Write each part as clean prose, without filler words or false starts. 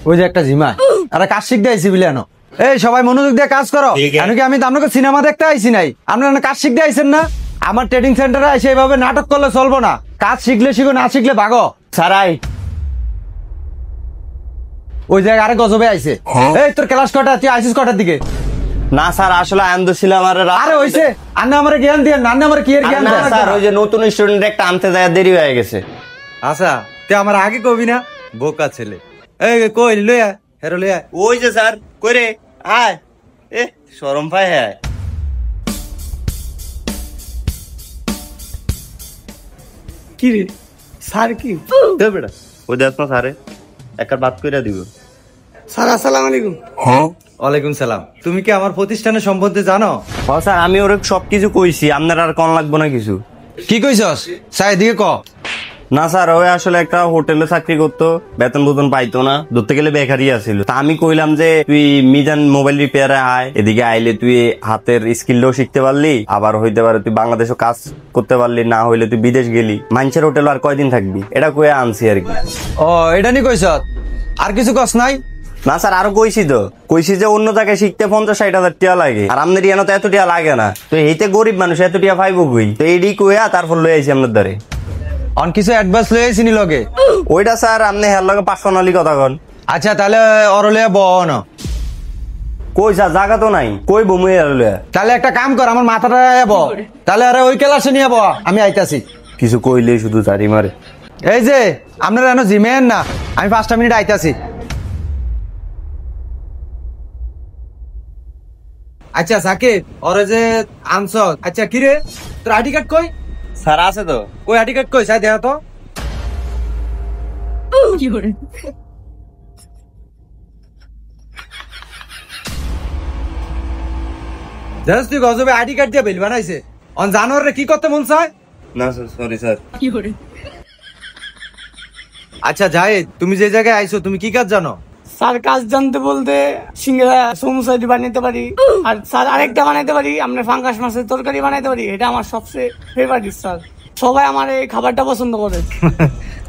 ওই যে একটা জিমা আরে কাজ শিখতে আইছি বিলিয়ানো। এই সবাই মনোযোগ দিয়ে কাজ করো। কেন কি আমি তো আপনাকে সিনেমা দেখতে আইছি নাই, আপনারা কাজ শিখতে আইছেন না? আমার ট্রেনিং সেন্টারে এসে এইভাবে নাটক করলে চলবো না। কাজ শিখলে শিখো, না শিখলে ভাগো। সারাই ওই জায়গায় আরে গজবে আইছে। এই তোর ক্লাস কটা, তুই আইসিস কটার দিকে? না স্যার, আসলে আনন্দ ছিলাম। আরে হইছে, আন্না আমারে জ্ঞান দিয়ে, নান্না আমারে কি এর জ্ঞান দেন স্যার? ওই যে নতুন স্টুডেন্ট একটা আনতে যায়, দেরি হয়ে গেছে। আচ্ছা তুই আমার আগে কবি না, বোকা ছেলে। এই কই লইয়া হেরো লইয়া। ওই যে স্যার করে আয়, এ শরম পায়। হ্যাঁ কি রে স্যার? কি বেটা ওই দেখ না স্যারে একটা বাদ করে দিব। স্যার আসসালামু আলাইকুম। ওয়ালাইকুম সালাম। তুমি কি আমার প্রতিষ্ঠানের সম্বন্ধে জানো? স্যার আমি ওর সবকিছু কইছি, আপনার আর কোন লাগবো না কিছু। কি কইছস? সাই দিকে ক। না স্যার, ওই আসলে একটা হোটেলে চাকরি করতো, বেতন বুতন পাইতো না, ধরতে গেলে বেকারই আছিল। তা আমি কইলাম যে তুই মিজান মোবাইল রিপেয়ারে আয়, এদিকে আইলে তুই হাতের স্কিলটাও শিখতে পারলি, আবার হইতে পারে তুই বাংলাদেশও কাজ করতে পারলি, না হইলে তুই বিদেশ গেলি, মানুষের হোটেল আর কয়দিন থাকবি, এটা কয়ে আনছি আর কি। ও এটা নি কইছ, আর কিছু কস নাই? না স্যার, আরো কইছি তো, কইছি যে অন্য জায়গায় শিখতে 50-60 হাজার টাকা লাগে, আর আমাদের ইয়ানো তো এত টাকা লাগে না। তো এইতে গরিব মানুষ এত টাকা পাইবো কই? তো এইডি কইয়া তারপর লই আইছি আপনার দ্বারে। অন কিছু অ্যাডভান্স লই আইছিনি লগে? ওইটা স্যার আপনি হের লগে পার্সোনালি কথা কন। আচ্ছা তাহলে অরলে বন। কই স্যার, জায়গা তো নাই, কই বমুই লইয়া। তাহলে একটা কাম কর, আমার মাথাটা যাব, তাহলে আরে ওই ক্লাসে নিয়ে বল, আমি আইতাছি। কিছু কইলেই শুধু জারি মারে। এই যে আপনারা এনো জিমেন না, আমি 5টা মিনিট আইতাছি। আচ্ছা সাকিব, ওরে যে আনছ, আচ্ছা কি রে তোর আইডি কার্ড কই? স্যার আছে তো। কই আইডি কার্ড কই? সাই দেখা তো। জানিস তুই গজবে আইডি কার্ড দিয়ে বিল বানাইছে, অন জানোয়ারে কি করতে মন চায়? না স্যার, সরি স্যার। আচ্ছা জাহিদ, তুমি যে জায়গায় আইছো তুমি কি কাজ জানো? স্যার কাজ জানতে বলতে সিঙ্গারা সমুসাইড বানাইতে পারি, আর স্যার আরেকটা বানাইতে পারি, আমরা ফাঙ্গাস মাছের তরকারি বানাইতে পারি। এটা আমার সবচেয়ে ফেভারিট স্যার, সবাই আমার এই খাবারটা পছন্দ করে।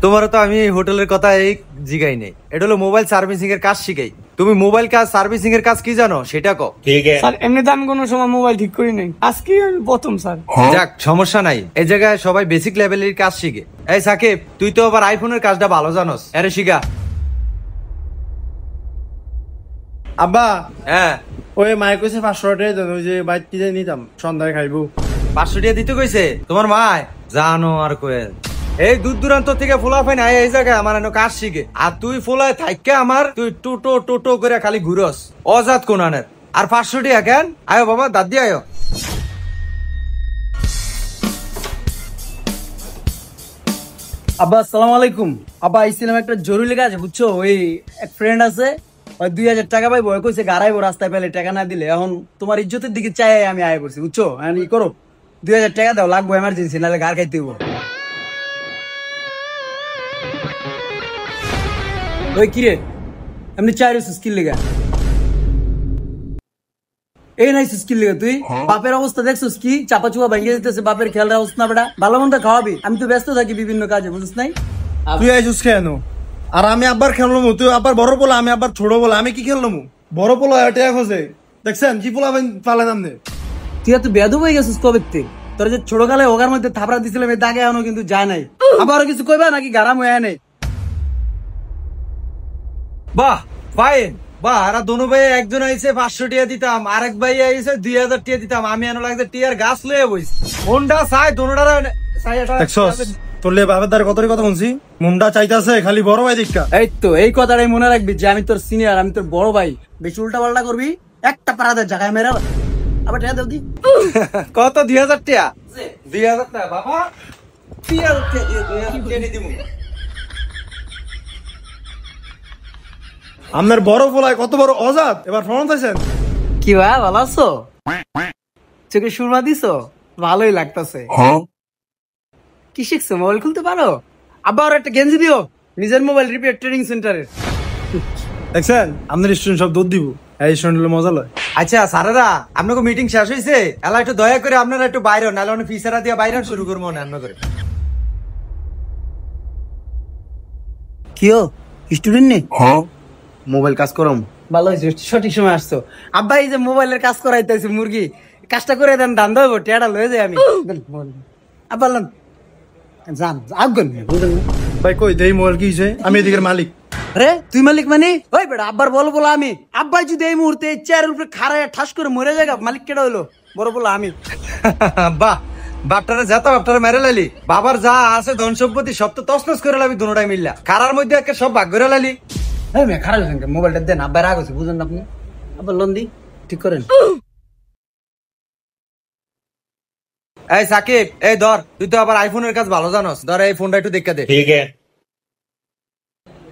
তোমারও তো আমি হোটেলের কথা এই জিগাই নেই, এটা হলো মোবাইল সার্ভিসিং এর কাজ শিখাই। তুমি মোবাইল কাজ সার্ভিসিং এর কাজ কি জানো সেটা কও। ঠিক আছে স্যার এমনিতে আমি কোনো সময় মোবাইল ঠিক করি নাই, আজকে আমি প্রথম স্যার। যাক সমস্যা নাই, এই জায়গায় সবাই বেসিক লেভেলের কাজ শিখে। এই সাকিব, তুই তো আবার আইফোনের কাজটা ভালো জানোস, আরে শিখা। আব্বা হ্যাঁ ওই মায়ে কইছে 500 টাকা দেন, ওই যে বাইক কিনে নিতাম সন্ধ্যায় খাইবো। 500 টাকা দিতে কইছে তোমার মা? জানো আর কয়ে এই দূর দূরান্ত থেকে ফোলাফাই নাই এই জায়গায় আমার এনে কাজ শিখে, আর তুই ফোলায় থাইকে আমার তুই টোটো টোটো করে খালি ঘুরস অজাত কোনানের। আর 500 টাকা কেন? আয়ো বাবা দাদি আয়ো। আব্বা আসসালামু আলাইকুম। আব্বা আইছিলাম একটা জরুরি কাজ, বুঝছো? ওই এক ফ্রেন্ড আছে, ওই 2000 টাকা পাইবো, ওই কইছে গাড়াইবো রাস্তায় পেলে, টাকা না দিলে। এখন তোমার ইজ্জতের দিকে চাই আমি আয় করছি, বুঝছো? এখন ই করো, 2000 টাকা দাও, লাগবো এমার্জেন্সি, নাহলে গাড় খাইতে হইব। ওই কিরে এমনি চাই স্কিল লেগা? এই নাই স্কিল লেগে তুই বাপের অবস্থা দেখছিস কি? চাপা চুপা ভেঙে যেতেছে, বাপের খেয়াল রাখছ না বেটা? ভালো মন্দ খাওয়াবি, আমি তো ব্যস্ত থাকি বিভিন্ন কাজে, বুঝিস নাই? তুই আইসুস কেন? আর আমি আব্বার খেললাম, তুই আব্বার বড় পোলা, আমি আব্বার ছোট পোলা, আমি কি খেললাম? বড় পোলা টাকা খোঁজে, দেখছেন কি পোলা পালে নামনে। তুই এত বেদব হয়ে গেছিস কবে থেকে? তোর যে ছোট কালে ওগার মধ্যে থাপড়া দিছিলাম, এই দাগে এখনো কিন্তু যায় নাই। আবার কিছু কইবা নাকি গারাম হয়ে নেই? বাহ ফাইন, বাহ। আর দোনো ভাই, একজন আইছে 500 টাকা দিতাম, আরেক ভাই আইছে 2000 টাকা দিতাম, আমি এনে লাগছে টিয়ার গাছ লয়ে বইছি। মনটা চাই দোনোটার দেখছস তোর লে বাপের দ্বারা কতই কথা বলছি, মুন্ডা চাইতাছে খালি বড় ভাই দিকটা। এই তো এই কথাটাই মনে রাখবি যে আমি তোর সিনিয়র, আমি তোর বড় ভাই। বেশি উল্টা পাল্টা করবি একটা পারাদের জায়গায় মেরা আবার টাকা দাও দি। কত? 2000 টাকা? 2000 টাকা বাবা, 2000 টাকা দিয়ে 2000 টাকা নিয়ে দিমু। আপনার বড় পোলায় কত বড় অজাত, এবার ফোন পাইছেন? কি ভাই ভালো আছো? চোখে সুরমা দিছো, ভালোই লাগতেছে। কি শিখছো? মোবাইল খুলতে পারো? আবার একটা গেঞ্জি দিও, নিজের মোবাইল রিপেয়ার ট্রেনিং সেন্টারের। দেখছেন আপনার স্টুডেন্ট সব দুধ দিব, এই স্টুডেন্ট হলে মজা লয়। আচ্ছা স্যারেরা, আপনাকে মিটিং শেষ হয়েছে, এলা একটু দয়া করে আপনারা একটু বাইরে, নাহলে অনেক ফিসারা দিয়ে বাইরে শুরু করবো না করে। কিও স্টুডেন্ট নেই? মোবাইল কাজ করম। ভালো হয়েছে, সঠিক সময় আসছো। আব্বা এই যে মোবাইলের কাজ করাইতেছে মুরগি, কাজটা করে দেন, ধান দেবো, টেয়াটা লয়ে যাই আমি। আব্বা লন যান আগুন। ভাই কই দেই মোবাইল কি হইছে? আমি এদিকের মালিক। আরে তুই মালিক মানে? ওই বেটা আব্বার বলো বলো আমি। আব্বাই যদি এই মুহূর্তে চেয়ারের উপরে খাড়ায় ঠাস করে মরে যায়, মালিক কেডা হইলো? বড় বলো আমি। বাহ, বাপটারে যাতা বাপটারে মেরে লাইলি। বাবার যা আছে ধন সম্পত্তি সব তো তছনছ করে লাবি দুটাই মিললা। কারার মধ্যে একে সব ভাগ করে লাইলি। হ্যাঁ মেয়ে খারাপ হয়েছেন, মোবাইলটা দেন, আব্বার রাগ হচ্ছে বুঝেন না আপনি। আব্বার লোন দি ঠিক করেন। এই সাকিব, এই ধর, তুই তো আবার আইফোনের কাজ ভালো জানোস, ধর এই ফোনটা একটু দেখে দে।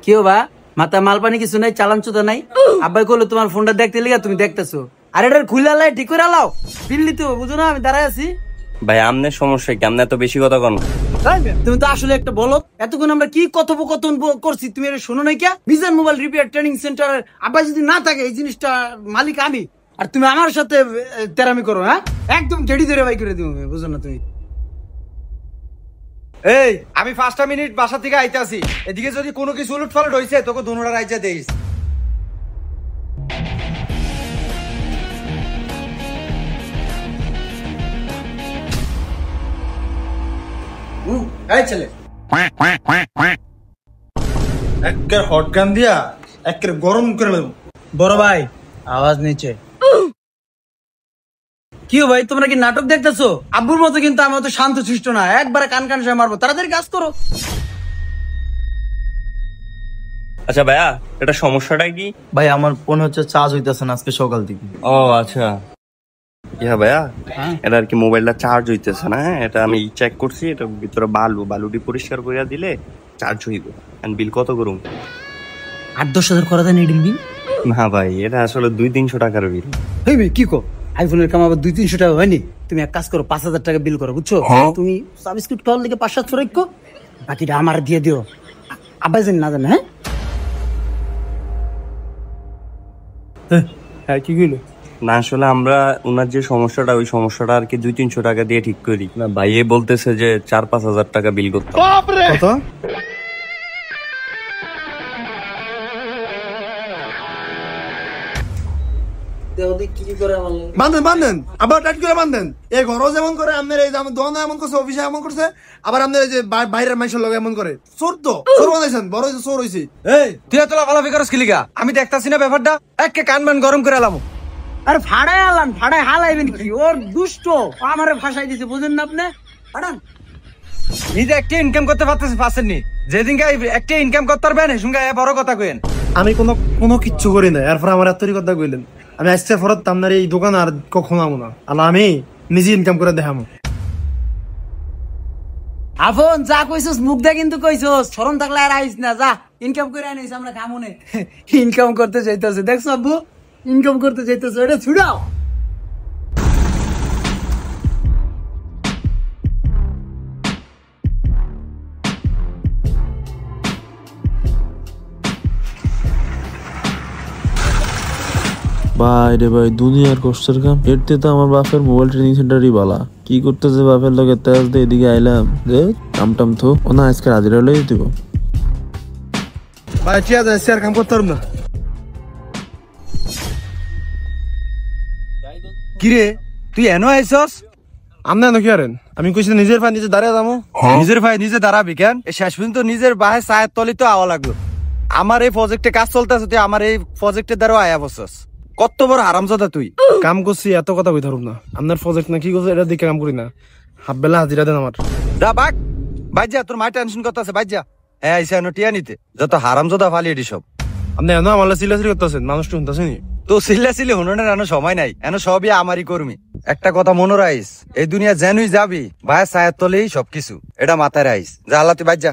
কি বা মাথা মাল পানি কিছু নাই, চালান চুতা নাই। আব্বাই কইলো তোমার ফোনটা দেখতে লিগা তুমি দেখতেছো, আর এটা খুলে আলাই ঠিক করে আলাও, বিল্লি তো বুঝো না আমি দাঁড়ায় আছি। ভাই আমনের সমস্যা কি? আমনে এত বেশি কথা কন। তুমি তো আসলে একটা বলো, এতক্ষণ আমরা কি কথোপকথন করছি তুমি এটা শোনো নাই কে? Mizan mobile repair training centre আব্বাই যদি না থাকে, এই জিনিসটা মালিক আমি, আর তুমি আমার সাথে তেরামি করো। হ্যাঁ একদম জেডি ধরে বাই করে দিব, বুঝো না তুমি। এই আমি 5টা মিনিট বাসা থেকে আইতে আসি, এদিকে যদি কোনো কিছু উলট পালট হইছে তোকে দুনোটা রাইজা দেইস। এই ছেলে একের হট গান দিয়া একের গরম করে দেব। বড় ভাই আওয়াজ নিচে। কি ভাই তোমরা কি নাটক দেখতেছো? আব্বুর মতো কিন্তু আমি অত শান্ত শিষ্ট না, একবারে কান কান সে মারবো, তাড়াতাড়ি কাজ করো। আচ্ছা ভাইয়া, এটা সমস্যাটা কি? ভাই আমার ফোন হচ্ছে চার্জ হইতেছে না আজকে সকাল থেকে। ও আচ্ছা, ইয়া ভাইয়া, এটা আর কি মোবাইলটা চার্জ হইতেছে না। হ্যাঁ, এটা আমি চেক করছি, এটা ভিতরে বালুটি পরিষ্কার করে দিলে চার্জ হইব। এন্ড বিল কত করুম? 8-10 হাজার করা দেন এডিল বিল? না ভাই, এটা আসলে 200-300 টাকার বিল। হইবে কি কো? আইফোনের কাম আবার 200-300 টাকা হয়নি। তুমি এক কাজ করো, 5,000 টাকা বিল করো, বুঝছো? তুমি সাবস্ক্রিপ্ট করার লিগে 5-700 রাখো, বাকিটা আমার দিয়ে দিও। আব্বাই জানি না জানে। হ্যাঁ কি কইলো? না আসলে আমরা ওনার যে সমস্যাটা, ওই সমস্যাটা আর কি 200-300 টাকা দিয়ে ঠিক করি না। ভাইয়ে বলতেছে যে 4-5 হাজার টাকা বিল করতে। কত? বান্ধেন বান্ধেন, আবার টাইট করে বান্ধেন। এই ঘরও যেমন করে, আপনার এই যে দোকানে এমন করছে, অফিসে এমন করছে, আবার আপনার এই যে বাইরের মানুষের লোক এমন করে। চোর তো চোর বানাইছেন, বড় হয়েছে চোর হয়েছে। এই তুই এত লাফালাফি করস কি লিগা? আমি দেখতাছি না ব্যাপারটা, একে কান মান গরম করে এলাম। আরে ফাড়াই আলান, ফাড়াই হালাইবেন কি? ওর দুষ্ট আমারে ফাঁসাই দিছে, বুঝেন না আপনি? ফাড়ান নিজে একটা ইনকাম করতে পারছেননি, যেদিনকে একটা ইনকাম করতে পারবেন সঙ্গে বড় কথা কইেন। আমি কোনো কিচ্ছু করি না, এরপর আমার এত কথা কইলেন। আমি আসতে ফরত আপনার এই দোকান আর কখনো আমো না, আল্লাহ আমি নিজে ইনকাম করে দেখামো। আফন যা কইছস মুখ দা কিন্তু কইছস, শরম থাকলে আর আইস না, যা ইনকাম করে আনিস, আমরা খামুনে। ইনকাম করতে চাইতেছে, দেখছো আব্বু? ইনকাম করতে চাইতেছে, এটা ছুড়াও। ভাই রে ভাই, দুনিয়ার কষ্টের কাম। এরতে তো আমার বাপের মোবাইল ট্রেনিং সেন্টারই বালা। কি করতেছে বাপের লোকে তেজ দিয়ে এদিকে আইলাম যে কাম টাম থো ও না, আজকে হাজিরা লই দিব। ভাই ঠিক আছে, স্যার কাম করতে পারব না। কিরে তুই এনো আইছস? আপনার নাকি আরেন? আমি কইছি নিজের ভাই নিজে দাঁড়িয়ে যাবো। নিজের ভাই নিজে দাঁড়াবি কেন? শেষ পর্যন্ত নিজের বাহে চায়ের তলি তো আওয়া লাগলো। আমার এই প্রজেক্টে কাজ চলতেছে, তুই আমার এই প্রজেক্টের দ্বারা আয়া বসছস। কত বড় হারামজাদা তুই! কাম করছি, এত কথা কই ধরব না। আপনার প্রজেক্ট না কি করছে এটা দেখে কাম করি না। হাফ বেলা হাজিরা দেন আমার। যা বাক, বাইর যা, তোর মা টেনশন করতেছে, বাইর যা। হ্যাঁ আইসা এনো টিয়া নিতে, যত হারামজাদা ফালি এটি সব। আপনি এনো আমার চিল্লাচিল্লি করতেছেন, মানুষটা শুনতেছেনি। তো চিল্লাচিল্লি হুননের এনো সময় নাই, এনো সবই আমারই কর্মী। একটা কথা মনে রাইস, এই দুনিয়া জেনুই যাবি, ভাইয়ের ছায়ার তলেই সবকিছু, এটা মাথায় রাইস। যা আল্লাহ তুই বাইর যা।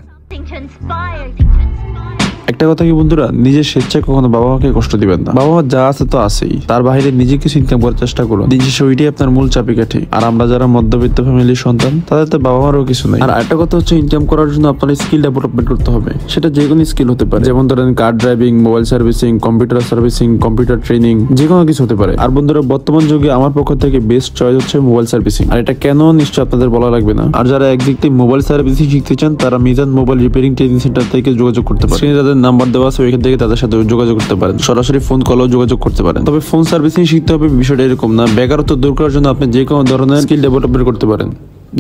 একটা কথা কি বন্ধুরা, নিজের স্বেচ্ছায় কখনো বাবা মাকে কষ্ট দিবেন না। বাবা মা যা আছে তো আছেই, তার বাইরে নিজে কিছু ইনকাম করার চেষ্টা করুন। দিন শেষে ওইটাই আপনার মূল চাবিকাঠি। আর আমরা যারা মধ্যবিত্ত ফ্যামিলির সন্তান, তাদের তো বাবা মারও কিছু নাই। আর একটা কথা হচ্ছে, ইনকাম করার জন্য আপনার স্কিল ডেভেলপমেন্ট করতে হবে। সেটা যে কোনো স্কিল হতে পারে, যেমন ধরেন car driving, mobile servicing, computer servicing, computer training, যে কোনো কিছু হতে পারে। আর বন্ধুরা, বর্তমান যুগে আমার পক্ষ থেকে বেস্ট চয়েস হচ্ছে মোবাইল সার্ভিসিং। আর এটা কেন নিশ্চয় আপনাদের বলা লাগবে না। আর যারা একদিক থেকে মোবাইল সার্ভিসিং শিখতে চান, তারা Mizan mobile repairing training centre থেকে যোগাযোগ করতে পারেন। তাদের নাম্বার দেওয়া আছে, ওইখান থেকে তাদের সাথে যোগাযোগ করতে পারেন, সরাসরি ফোন কলেও যোগাযোগ করতে পারেন। তবে ফোন সার্ভিসিং শিখতে হবে বিষয়টা এরকম না, বেকারত্ব দূর করার জন্য আপনি যে কোনো ধরনের স্কিল ডেভেলপমেন্ট করতে পারেন।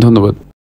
ধন্যবাদ।